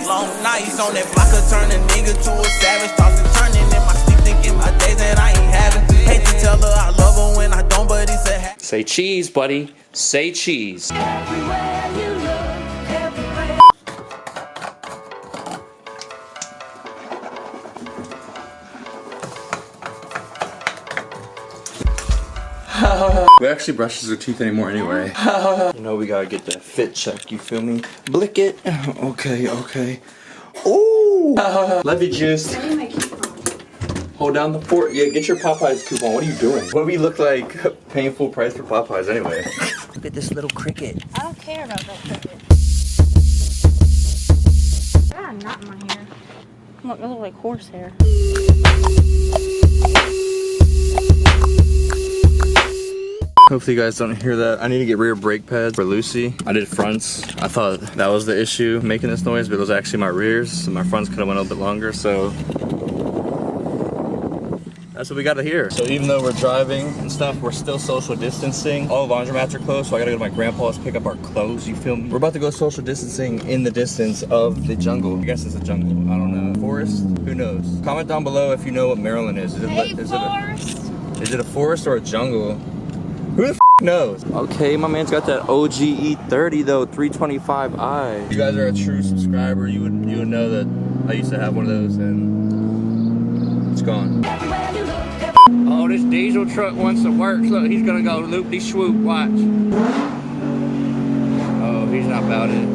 long nights on that block, turn a nigga to a savage. Tossing, turning in my sleep, thinking my days that I ain't having. Hate to tell her I love her when I don't, but it's a habit. Say cheese, buddy. Say cheese. Everywhere you look, everywhere. We actually brushes our teeth anymore anyway. You know, we gotta get that fit check, you feel me? Blick it. Okay, okay. Ooh! Levy juice. Hold down the fort. Yeah, get your Popeyes coupon. What are you doing? What do we look like paying full price for Popeyes anyway? Look at this little cricket. I don't care about that cricket. Ah, not in my hair. Look, it looks like horsehair. Hopefully you guys don't hear that. I need to get rear brake pads for Lucy. I did fronts. I thought that was the issue making this noise, but it was actually my rears. So my fronts could have went a little bit longer, so that's what we gotta hear. So even though we're driving and stuff, we're still social distancing. All the laundromats are closed, so I gotta go to my grandpa's to pick up our clothes, you feel me? We're about to go social distancing in the distance of the jungle. I guess it's a jungle, I don't know. Forest? Who knows? Comment down below if you know what Maryland is. Is it a forest or a jungle? Who the f knows? Okay, my man's got that OG E30 though, 325i. If you guys are a true subscriber, you would know that I used to have one of those and it's gone. Oh, this diesel truck wants to work. Look, he's gonna go loop-de-swoop, watch. Oh, he's not about it.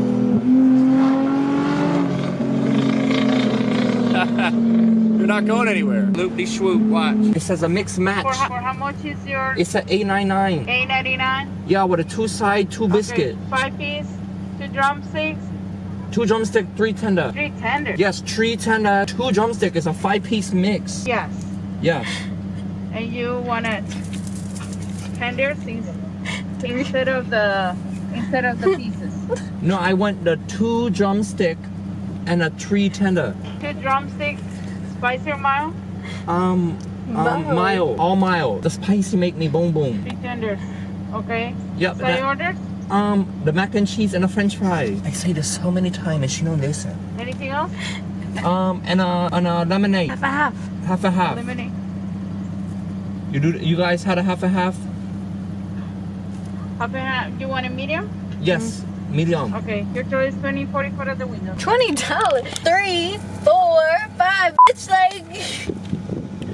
You're not going anywhere. Loop-de-swoop, watch. It says a mixed match. For how much is your? It's at $8.99. $8.99. Yeah, with a 2-side, 2 biscuit. 5 piece, 2 drumsticks. 2 drumstick, 3 tender. 3 tender. Yes, 3 tender, 2 drumstick is a 5-piece mix. Yes. Yes. And you want it tenders instead of the pieces. No, I want the 2 drumstick and a 3 tender. 2 drumsticks, spicy or mild? Mild, all mild. The spicy make me boom boom. 3 tenders. Okay. Yep. Side orders? The mac and cheese and the French fries. I say this so many times and she don't listen. Anything else? And a lemonade. Half a half. Half a half. Lemonade. You guys had a half a half? Half a half. Do you want a medium? Yes, medium. Okay. Your choice is 20, 40 foot of the window. $20. 3, 4, 5. It's like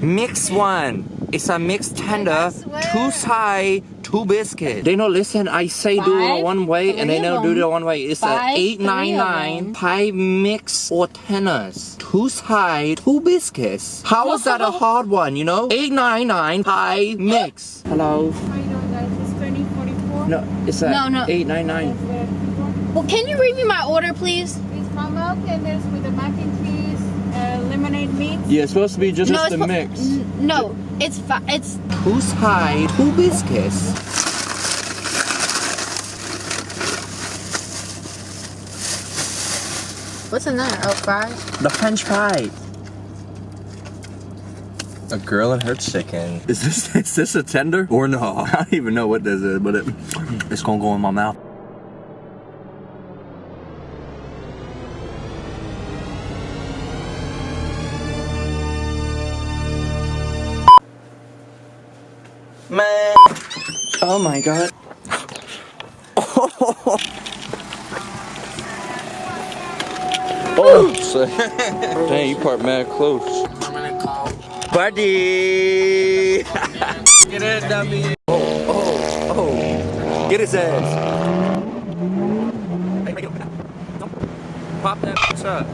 Mix one. It's a mixed tender, I swear. 2 side, 2 biscuit. They don't listen. I say do it one way and they don't do it one way. It's a $8.99 pie mix or tenders. 2 side, 2 biscuits. How is that a hard one, you know? $8.99 pie mix. Hello? How you doing, guys? It's 20, 44. No, it's a No. $8.99. Well, can you read me my order, please? It's caramel tenders with the mac and cheese, lemonade meat. Yeah, it's supposed to be just it's the mix. No, it's 2 side, 2 biscuits. What's in there? Oh, fries. The French fry. A girl and her chicken. Is this a tender or no? I don't even know what this is, but it's gonna go in my mouth. Man. Oh my god. Oh, dang, you parked mad close. Buddy! Get it, dummy. Oh. Get his ass. Hey, make it open up. Pop that bitch up.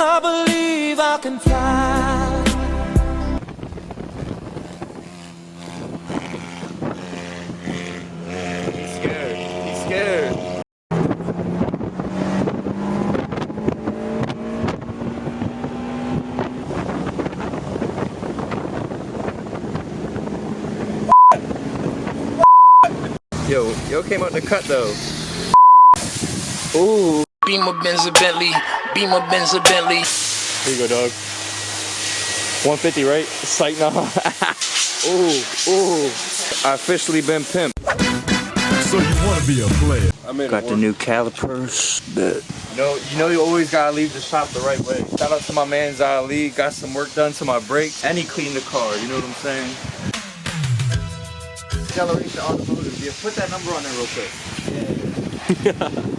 I believe I can fly. He's scared. Yo came out the cut though. Ooh. Beamer, Benz, a Bentley. Beamer, Benz, a Bentley. Here you go, dog. 150, right? Sight now. Ooh, ooh. I officially been pimped. So you want to be a player? Got the new calipers. You know you always gotta leave the shop the right way. Shout out to my man Ali. Got some work done to my brakes, and he cleaned the car. You know what I'm saying? Acceleration Automotive. Yeah, put that number on there real quick. Yeah.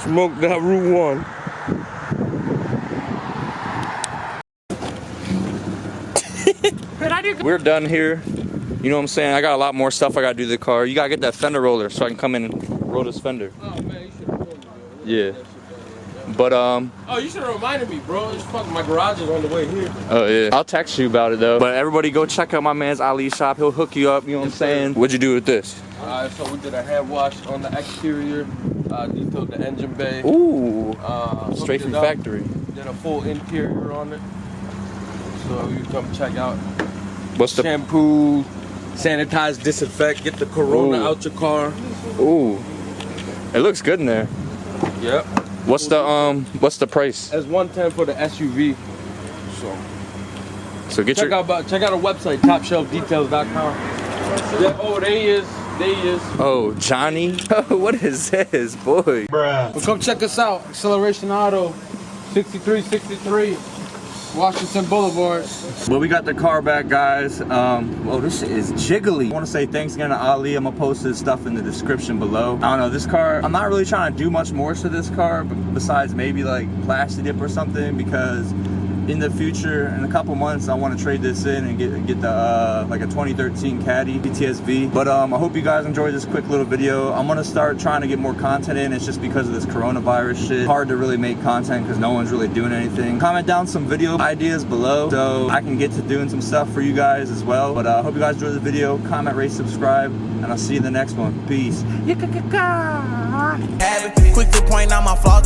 Smoke that Route 1. We're done here. You know what I'm saying? I got a lot more stuff I gotta do to the car. You gotta get that fender roller so I can come in and roll this fender. Oh man, you should have told me, bro. Yeah. But Oh, you should have reminded me, bro. It's fucking my garage is on the way here. oh yeah. I'll text you about it though. But everybody go check out my man's Ali shop. He'll hook you up, you know what I'm saying? What'd you do with this? Alright, so we did a hand wash on the exterior, detailed the engine bay. Ooh. hooked Straight from it up, factory. Did a full interior on it. So you come check out. What's the Shampoo, sanitize, disinfect, get the corona Ooh. out your car. Ooh. It looks good in there. Yep. What's the price? That's 110 for the SUV. So get Check your out our website, topshelfdetails.com. Yeah, oh, there he is. Oh, Johnny. What is this, boy? Well, come check us out. Acceleration Auto, 6363 Washington Boulevard. Well, we got the car back, guys. Well, this shit is jiggly. I want to say thanks again to Ali. I'm gonna post his stuff in the description below. I don't know, this car, I'm not really trying to do much more to this car besides maybe like plastic dip or something, because in the future, in a couple months, I want to trade this in and get the like a 2013 Caddy cts-v. But I hope you guys enjoyed this quick little video. I'm gonna start trying to get more content in. It's just because of this coronavirus shit. Hard to really make content because no one's really doing anything. Comment down some video ideas below so I can get to doing some stuff for you guys as well. But I hope you guys enjoyed the video. Comment, rate, subscribe, and I'll see you in the next one. Peace. Quick to point out my flaws.